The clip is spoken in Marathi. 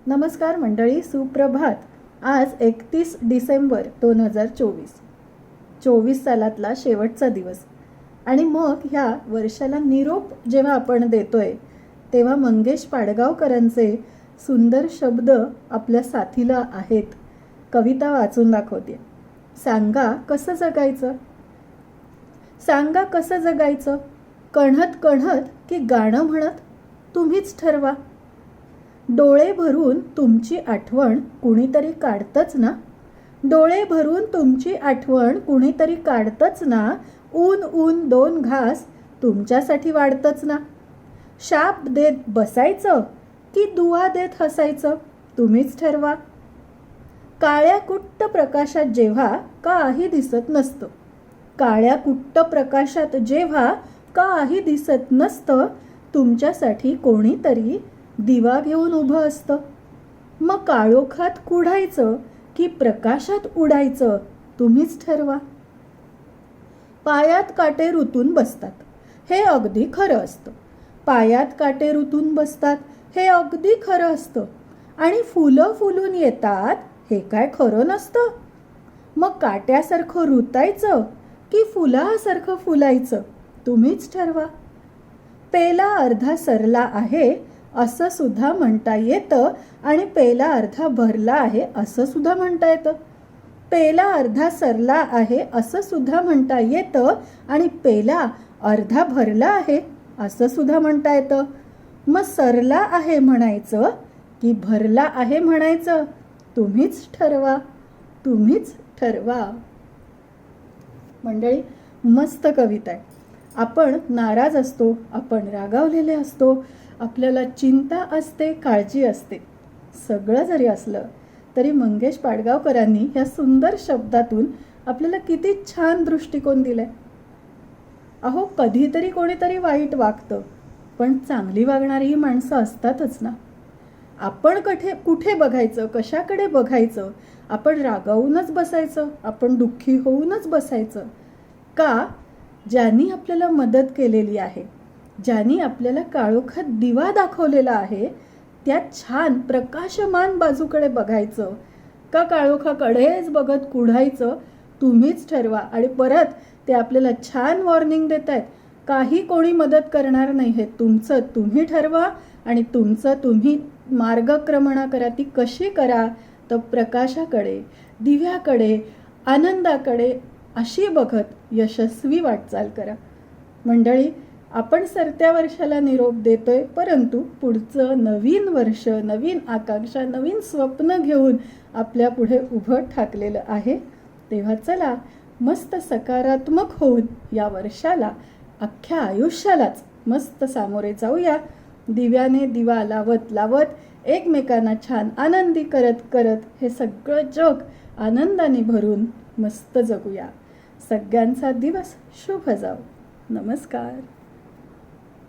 नमस्कार मंडळी, सुप्रभात. आज 31 डिसेंबर 2024. 24 सालातला शेवटचा दिवस. आणि मग ह्या वर्षाला निरोप जेव्हा आपण देतोय तेव्हा मंगेश पाडगावकरांचे सुंदर शब्द आपल्या साथीला आहेत. कविता वाचून दाखवते. सांगा कसं जगायचं, सांगा कसं जगायचं, कण्हत कण्हत की गाणं म्हणत, तुम्हीच ठरवा. डोळे भरून तुमची आठवण कुणीतरी काढतच ना, डोळे भरून तुमची आठवण कुणीतरी काढतच ना. ऊन ऊन दोन घास तुमच्यासाठी वाढतच ना. शाप देत बसायचं की दुआ देत हसायचं, तुम्हीच ठरवा. काळ्या कुट्ट प्रकाशात जेव्हा काही दिसत नसतं, काळ्या कुट्ट प्रकाशात जेव्हा काही दिसत नसतं, तुमच्यासाठी कोणीतरी दिवा घेऊन उभं असतं. मग काळोखात कुढायचं की प्रकाशात उडायचं, तुम्हीच ठरवा. पायात काटे रुतून बसतात, हे अगदी खरं असतं. पायात काटे रुतून बसतात हे अगदी खरं असतं. आणि फुलं फुलून येतात हे काय खरं नसतं. मग काट्यासारखं रुतायचं की फुलासारखं फुलायचं, तुम्हीच ठरवा. पेला अर्धा सरला आहे असं सुद्धा म्हणता येतं आणि पेला अर्धा भरला आहे असं सुद्धा म्हणता येतं. पेला अर्धा सरला आहे असं सुद्धा म्हणता येतं आणि पेला अर्धा भरला आहे असं सुद्धा म्हणता येतं. मग सरला आहे म्हणायचं की भरला आहे म्हणायचं, तुम्हीच ठरवा, तुम्हीच ठरवा. मंडळी, मस्त कविता आहे. आपण नाराज असतो, आपण रागावलेले असतो, आपल्याला चिंता असते, काळजी असते. सगळं जरी असलं तरी मंगेश पाडगावकरांनी ह्या सुंदर शब्दातून आपल्याला किती छान दृष्टिकोन दिलाय. अहो, कधीतरी कोणीतरी वाईट वागतं, पण चांगली वागणारी माणसं असतातच ना. आपण कुठे बघायचं, कशाकडे बघायचं, आपण रागावूनच बसायचं, आपण दुःखी होऊनच बसायचं का? ज्यांनी आपल्याला मदत केलेली आहे, ज्यांनी आपल्याला काळोखात दिवा दाखवलेला आहे, त्या छान प्रकाशमान बाजूकडे बघायचं का काळोखाकडेच बघत कुढायचं, तुम्हीच ठरवा. आणि परत ते आपल्याला छान वॉर्निंग देत आहेत, काही कोणी मदत करणार नाही, हे तुमचं तुम्ही ठरवा आणि तुमचं तुम्ही मार्गक्रमणा करा. ती कशी करा? तर प्रकाशाकडे, दिव्याकडे, आनंदाकडे अशी बघत यशस्वी वाटचाल करा. मंडळी, आपण सरत्या वर्षाला निरोप देतोय, परंतु पुढचं नवीन वर्ष, नवीन आकांक्षा, नवीन स्वप्न घेऊन आपल्या पुढे उभं ठाकलेलं आहे. तेव्हा चला मस्त सकारात्मक होऊन या वर्षाला, अख्ख्या आयुष्यालाच मस्त सामोरे जाऊया. दिव्याने दिवा लावत लावत एकमेकांना छान आनंदी करत करत हे सगळं जग आनंदाने भरून मस्त जगूया. सगळ्यांचा दिवस शुभ जाओ. नमस्कार.